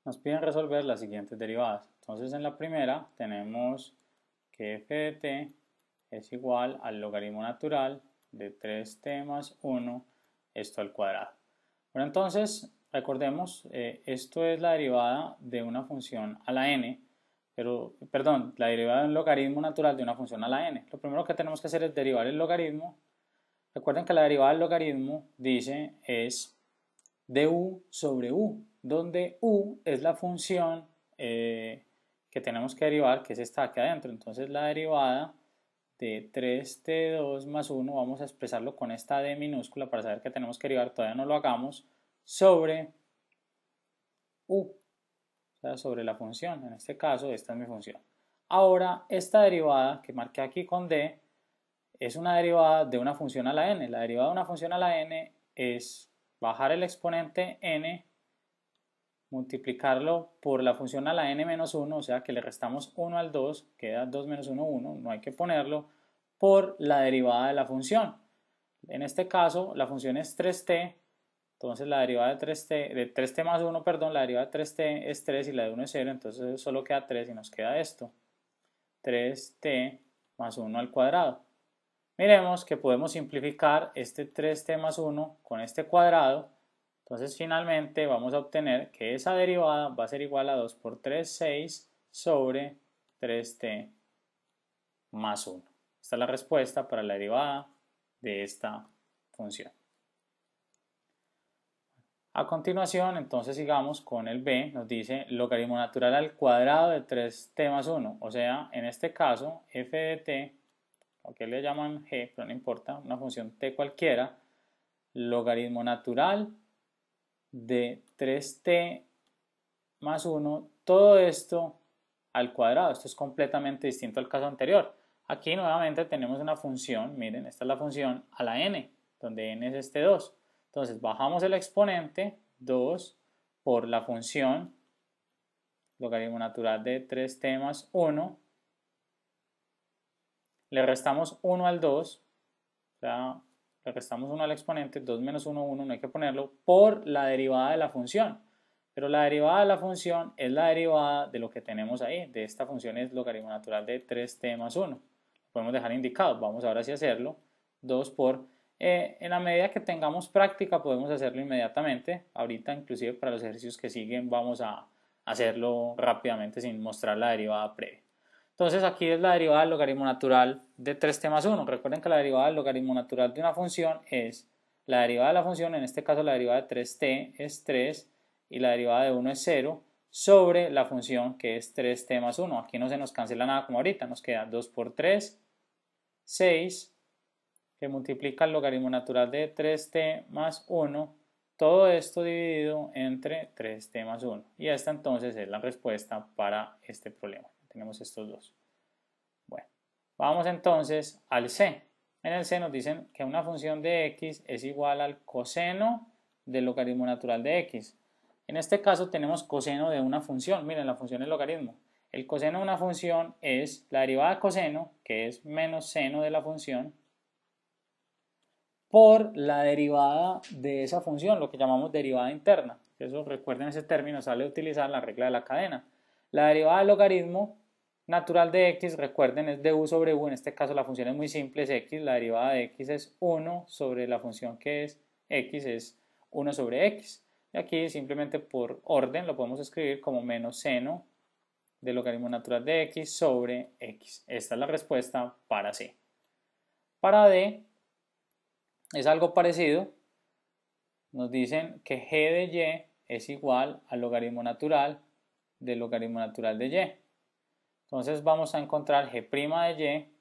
Nos piden resolver las siguientes derivadas. Entonces en la primera tenemos que f de t es igual al logaritmo natural de 3t más 1, esto al cuadrado. Bueno, entonces recordemos, esto es la derivada de una función a la n, perdón, la derivada de un logaritmo natural de una función a la n. Lo primero que tenemos que hacer es derivar el logaritmo. Recuerden que la derivada del logaritmo dice es du sobre u, donde u es la función que tenemos que derivar, que es esta aquí adentro. Entonces la derivada de 3t2 más 1, vamos a expresarlo con esta d minúscula para saber que tenemos que derivar, todavía no lo hagamos, sobre u, o sea, sobre la función. En este caso, esta es mi función. Ahora, esta derivada que marqué aquí con d es una derivada de una función a la n. La derivada de una función a la n es bajar el exponente n, multiplicarlo por la función a la n menos 1, o sea que le restamos 1 al 2, queda 2 menos 1, 1, no hay que ponerlo, por la derivada de la función. En este caso, la función es 3t, entonces la derivada de 3t más 1, perdón, la derivada de 3t es 3 y la de 1 es 0, entonces solo queda 3 y nos queda esto, 3t más 1 al cuadrado. Miremos que podemos simplificar este 3t más 1 con este cuadrado. Entonces finalmente vamos a obtener que esa derivada va a ser igual a 2 por 3, 6 sobre 3t más 1. Esta es la respuesta para la derivada de esta función. A continuación, entonces sigamos con el b, nos dice logaritmo natural al cuadrado de 3t más 1, o sea, en este caso, f de t, aunque le llaman g, pero no importa, una función t cualquiera, logaritmo natural de 3t más 1, todo esto al cuadrado. Esto es completamente distinto al caso anterior. Aquí nuevamente tenemos una función, miren, esta es la función a la n, donde n es este 2. Entonces bajamos el exponente 2 por la función logaritmo natural de 3t más 1, le restamos 1 al 2, o sea, le restamos 1 al exponente, 2 menos 1, 1, no hay que ponerlo, por la derivada de la función. Pero la derivada de la función es la derivada de lo que tenemos ahí, de esta función es logaritmo natural de 3t más 1. Lo podemos dejar indicado, vamos ahora sí a hacerlo, 2 por... en la medida que tengamos práctica podemos hacerlo inmediatamente, ahorita inclusive para los ejercicios que siguen vamos a hacerlo rápidamente sin mostrar la derivada previa. Entonces aquí es la derivada del logaritmo natural de 3t más 1. Recuerden que la derivada del logaritmo natural de una función es la derivada de la función, en este caso la derivada de 3t es 3 y la derivada de 1 es 0 sobre la función que es 3t más 1. Aquí no se nos cancela nada como ahorita, nos queda 2 por 3, 6, que multiplica el logaritmo natural de 3t más 1, todo esto dividido entre 3t más 1. Y esta entonces es la respuesta para este problema. Tenemos estos dos. Bueno, vamos entonces al c. En el c nos dicen que una función de x es igual al coseno del logaritmo natural de x. En este caso tenemos coseno de una función. Miren, la función es logaritmo. El coseno de una función es la derivada de coseno, que es menos seno de la función, por la derivada de esa función, lo que llamamos derivada interna. Eso, recuerden ese término, sale a utilizar la regla de la cadena. La derivada del logaritmo natural de x, recuerden, es de u sobre u. En este caso la función es muy simple, es x. La derivada de x es 1 sobre la función que es x, es 1 sobre x. Y aquí simplemente por orden lo podemos escribir como menos seno del logaritmo natural de x sobre x. Esta es la respuesta para c. Para d es algo parecido. Nos dicen que g de y es igual al logaritmo natural del logaritmo natural de y. Entonces vamos a encontrar g' de y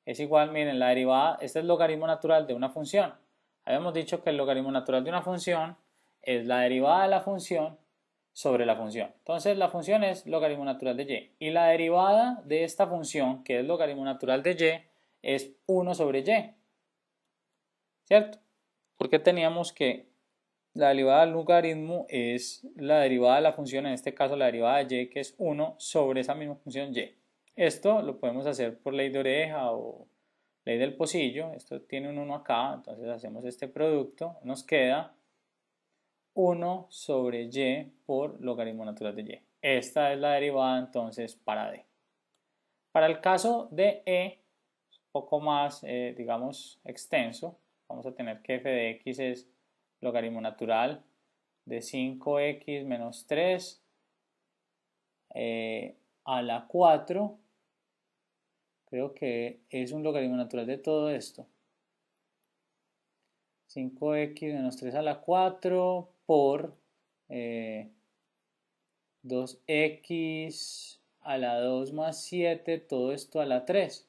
es igual, miren, la derivada, este es el logaritmo natural de una función. Habíamos dicho que el logaritmo natural de una función es la derivada de la función sobre la función. Entonces la función es logaritmo natural de y. Y la derivada de esta función, que es logaritmo natural de y, es 1 sobre y. ¿Cierto? Porque teníamos que la derivada del logaritmo es la derivada de la función, en este caso la derivada de y, que es 1 sobre esa misma función y. Esto lo podemos hacer por ley de oreja o ley del pocillo. Esto tiene un 1 acá, entonces hacemos este producto, nos queda 1 sobre y por logaritmo natural de y. Esta es la derivada entonces para d. Para el caso de e, un poco más, digamos, extenso, vamos a tener que f de x es logaritmo natural de 5x menos 3 a la 4. Creo que es un logaritmo natural de todo esto. 5x menos 3 a la 4 por 2x a la 2 más 7, todo esto a la 3.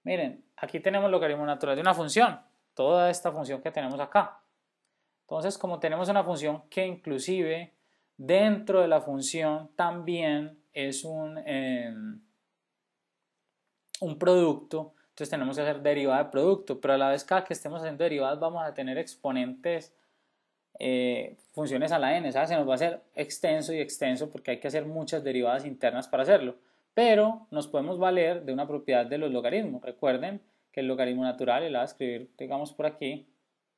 Miren, aquí tenemos logaritmo natural de una función, toda esta función que tenemos acá. Entonces, como tenemos una función que inclusive dentro de la función también es un producto, entonces tenemos que hacer derivada de producto, pero a la vez cada que estemos haciendo derivadas vamos a tener exponentes, funciones a la n, ¿sabes? Se nos va a hacer extenso y extenso porque hay que hacer muchas derivadas internas para hacerlo, pero nos podemos valer de una propiedad de los logaritmos. Recuerden que el logaritmo natural, y la voy a escribir, digamos, por aquí,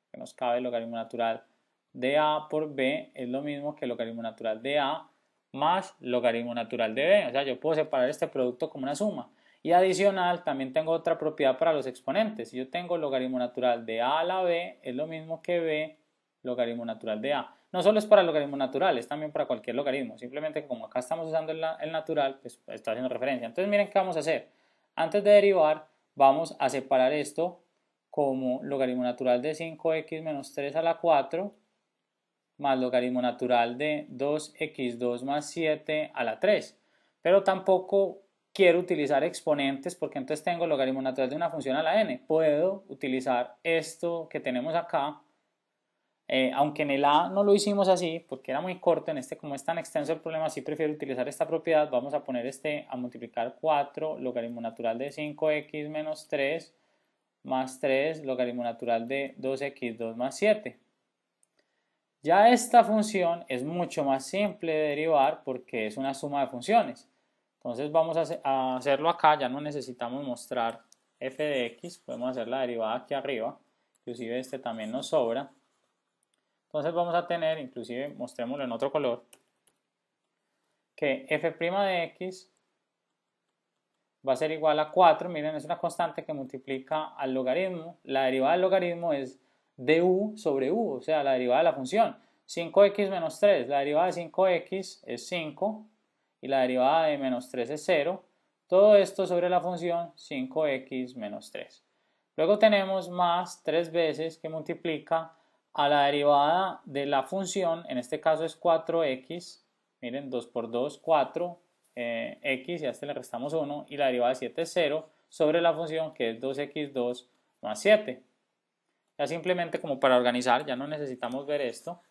que nos cabe el logaritmo natural de a por b es lo mismo que el logaritmo natural de a más logaritmo natural de b, o sea, yo puedo separar este producto como una suma. Y adicional, también tengo otra propiedad para los exponentes. Si yo tengo logaritmo natural de a la b, es lo mismo que b logaritmo natural de a. No solo es para el logaritmo natural, es también para cualquier logaritmo. Simplemente que como acá estamos usando el natural, pues está haciendo referencia. Entonces miren qué vamos a hacer. Antes de derivar, vamos a separar esto como logaritmo natural de 5x menos 3 a la 4 más logaritmo natural de 2x2 más 7 a la 3. Pero tampoco quiero utilizar exponentes porque entonces tengo logaritmo natural de una función a la n. Puedo utilizar esto que tenemos acá, aunque en el a no lo hicimos así porque era muy corto, en este como es tan extenso el problema, sí prefiero utilizar esta propiedad. Vamos a poner este a multiplicar 4 logaritmo natural de 5x menos 3 más 3 logaritmo natural de 2x2 más 7. Ya esta función es mucho más simple de derivar porque es una suma de funciones. Entonces vamos a hacerlo acá, ya no necesitamos mostrar f de x, podemos hacer la derivada aquí arriba, inclusive este también nos sobra. Entonces vamos a tener, inclusive mostrémoslo en otro color, que f' de x va a ser igual a 4, miren, es una constante que multiplica al logaritmo. La derivada del logaritmo es du sobre u, o sea, la derivada de la función. 5x menos 3, la derivada de 5x es 5 y la derivada de menos 3 es 0. Todo esto sobre la función 5x menos 3. Luego tenemos más 3 veces que multiplica a la derivada de la función, en este caso es 4x, miren, 2 por 2, 4, x y a este le restamos 1 y la derivada de 7 es 0 sobre la función que es 2x2 más 7. Ya simplemente como para organizar, ya no necesitamos ver esto.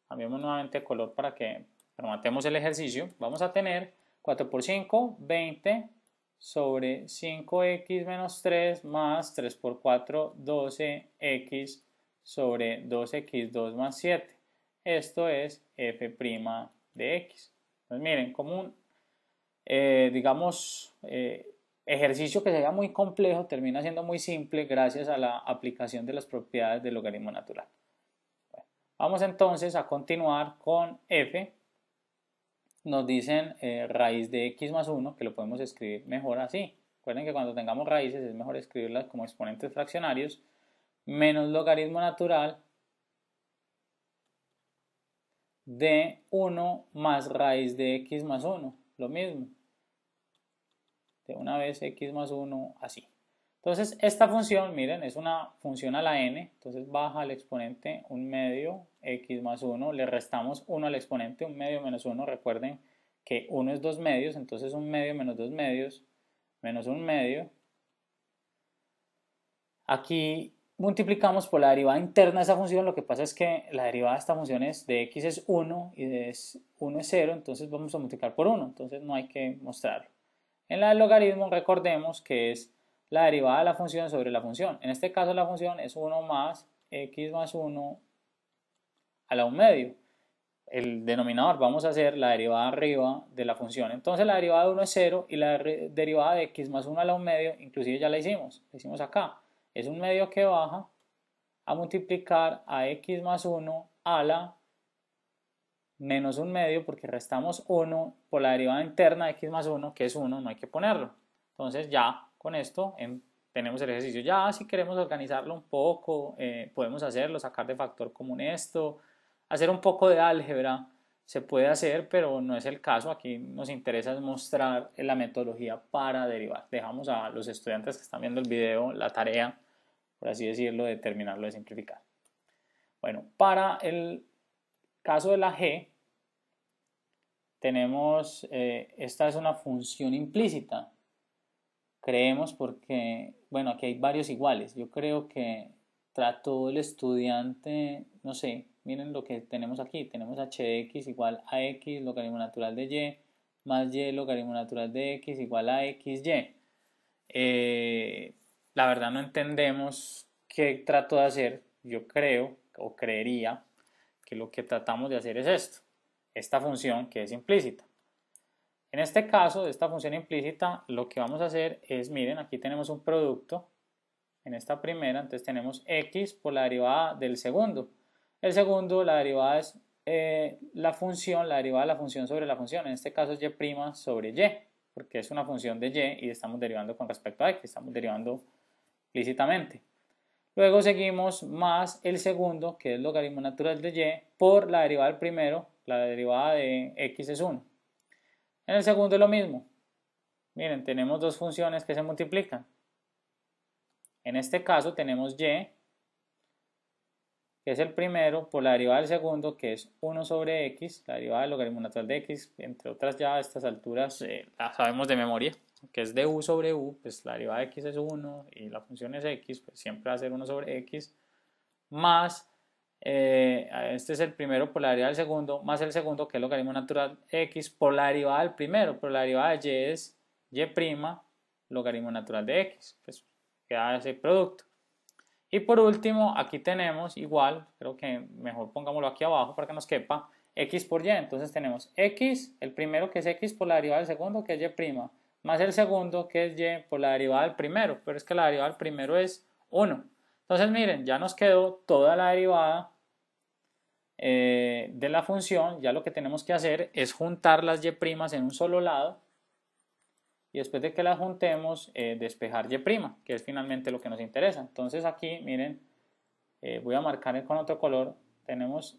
Cambiamos nuevamente de color para que formatemos el ejercicio. Vamos a tener 4 por 5, 20 sobre 5x menos 3 más 3 por 4, 12x sobre 2x2 más 7. Esto es f' de x. Entonces miren, como un, digamos, ejercicio que sea muy complejo termina siendo muy simple gracias a la aplicación de las propiedades del logaritmo natural. Bueno, vamos entonces a continuar con f. Nos dicen raíz de x más 1, que lo podemos escribir mejor así. Recuerden que cuando tengamos raíces es mejor escribirlas como exponentes fraccionarios, menos logaritmo natural de 1 más raíz de x más 1, lo mismo, de una vez x más 1 así. Entonces esta función, miren, es una función a la n, entonces baja al exponente 1 medio x más 1, le restamos 1 al exponente 1 medio menos 1, recuerden que 1 es 2 medios, entonces 1 medio menos 2 medios menos 1 medio. Aquí multiplicamos por la derivada interna de esa función, lo que pasa es que la derivada de esta función es de x es 1 y de 1 es 0, entonces vamos a multiplicar por 1, entonces no hay que mostrarlo. En la del logaritmo recordemos que es la derivada de la función sobre la función. En este caso la función es 1 más x más 1 a la 1 medio. El denominador vamos a hacer la derivada arriba de la función. Entonces la derivada de 1 es 0 y la derivada de x más 1 a la 1 medio inclusive ya la hicimos acá. Es 1 medio que baja a multiplicar a x más 1 a la menos 1/2 porque restamos 1 por la derivada interna de x más 1, que es 1, no hay que ponerlo. Entonces ya con esto tenemos el ejercicio. Ya si queremos organizarlo un poco, podemos hacerlo, sacar de factor común esto, hacer un poco de álgebra, se puede hacer, pero no es el caso. Aquí nos interesa mostrar la metodología para derivar. Dejamos a los estudiantes que están viendo el video la tarea, por así decirlo, de terminarlo de simplificar. Bueno, para el caso de la g, tenemos, esta es una función implícita. Creemos porque, bueno, aquí hay varios iguales. Yo creo que trató el estudiante, no sé, miren lo que tenemos aquí. Tenemos h de x igual a x logaritmo natural de y más y logaritmo natural de x igual a xy. La verdad no entendemos qué trató de hacer. Yo creo o creería que lo que tratamos de hacer es esto. Esta función que es implícita. En este caso, de esta función implícita, lo que vamos a hacer es, miren, aquí tenemos un producto en esta primera, entonces tenemos x por la derivada del segundo. El segundo, la derivada es la derivada de la función sobre la función, en este caso es y' sobre y, porque es una función de y estamos derivando con respecto a x, estamos derivando implícitamente. Luego seguimos más el segundo, que es logaritmo natural de y, por la derivada del primero, la derivada de x es 1. En el segundo es lo mismo. Miren, tenemos dos funciones que se multiplican. En este caso tenemos y, que es el primero, por la derivada del segundo, que es 1 sobre x, la derivada del logaritmo natural de x, entre otras ya a estas alturas la sabemos de memoria, que es de u sobre u, pues la derivada de x es 1 y la función es x, pues siempre va a ser 1 sobre x, más, este es el primero por la derivada del segundo, más el segundo que es logaritmo natural de x por la derivada del primero, por la derivada de y es y' logaritmo natural de x, pues queda ese producto. Y por último, aquí tenemos igual, creo que mejor pongámoslo aquí abajo para que nos quepa, x por y. Entonces tenemos x, el primero que es x por la derivada del segundo que es y', más el segundo que es y por la derivada del primero, pero es que la derivada del primero es 1. Entonces miren, ya nos quedó toda la derivada de la función. Ya lo que tenemos que hacer es juntar las y' en un solo lado y después de que las juntemos despejar y', que es finalmente lo que nos interesa. Entonces aquí miren, voy a marcar con otro color. Tenemos,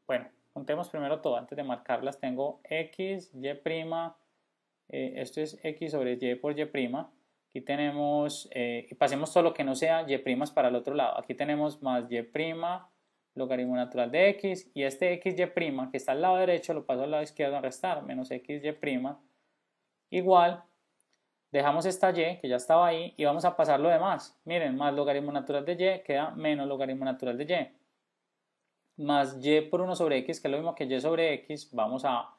bueno, juntemos primero todo. Antes de marcarlas tengo x, y', esto es x sobre y por y'. Aquí tenemos, y pasemos todo lo que no sea y' para el otro lado. Aquí tenemos más y' logaritmo natural de x, y este xy' que está al lado derecho lo paso al lado izquierdo a restar, menos xy' igual, dejamos esta y que ya estaba ahí y vamos a pasar lo demás. Miren, más logaritmo natural de y queda menos logaritmo natural de y, más y por 1 sobre x, que es lo mismo que y sobre x, vamos a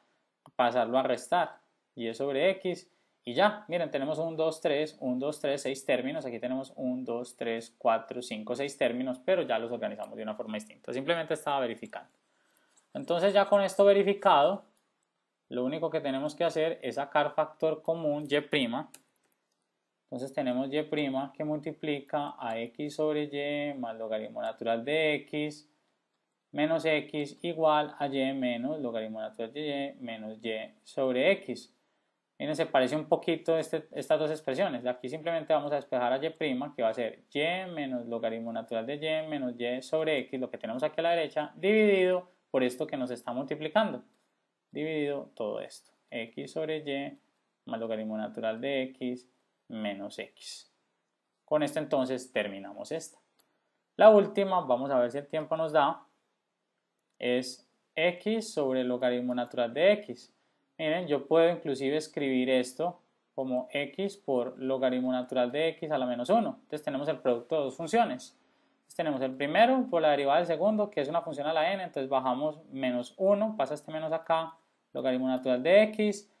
pasarlo a restar, y sobre x, y ya, miren, tenemos 1, 2, 3, 1, 2, 3, 6 términos. Aquí tenemos 1, 2, 3, 4, 5, 6 términos, pero ya los organizamos de una forma distinta. Simplemente estaba verificando. Entonces ya con esto verificado, lo único que tenemos que hacer es sacar factor común y'. Entonces tenemos y' que multiplica a x sobre y más logaritmo natural de x menos x igual a y menos logaritmo natural de y menos y sobre x. Miren, se parece un poquito estas dos expresiones. Aquí simplemente vamos a despejar a y', que va a ser y menos logaritmo natural de y menos y sobre x, lo que tenemos aquí a la derecha, dividido por esto que nos está multiplicando. Dividido todo esto. X sobre y más logaritmo natural de x menos x. Con esto entonces terminamos esta. La última, vamos a ver si el tiempo nos da, es x sobre el logaritmo natural de x. Miren, yo puedo inclusive escribir esto como x por logaritmo natural de x a la menos 1. Entonces tenemos el producto de dos funciones. Entonces tenemos el primero por la derivada del segundo, que es una función a la n, entonces bajamos menos 1, pasa este menos acá, logaritmo natural de x,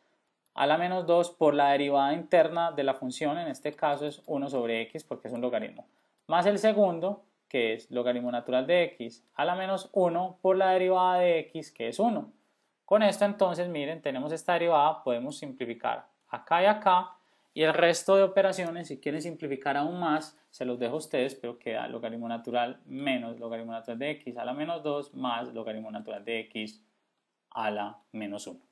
a la menos 2 por la derivada interna de la función, en este caso es 1 sobre x porque es un logaritmo, más el segundo, que es logaritmo natural de x, a la menos 1 por la derivada de x, que es 1. Con esto entonces, miren, tenemos esta derivada, podemos simplificar acá y acá, Y el resto de operaciones, si quieren simplificar aún más, se los dejo a ustedes, pero queda logaritmo natural menos logaritmo natural de x a la menos 2 más logaritmo natural de x a la menos 1.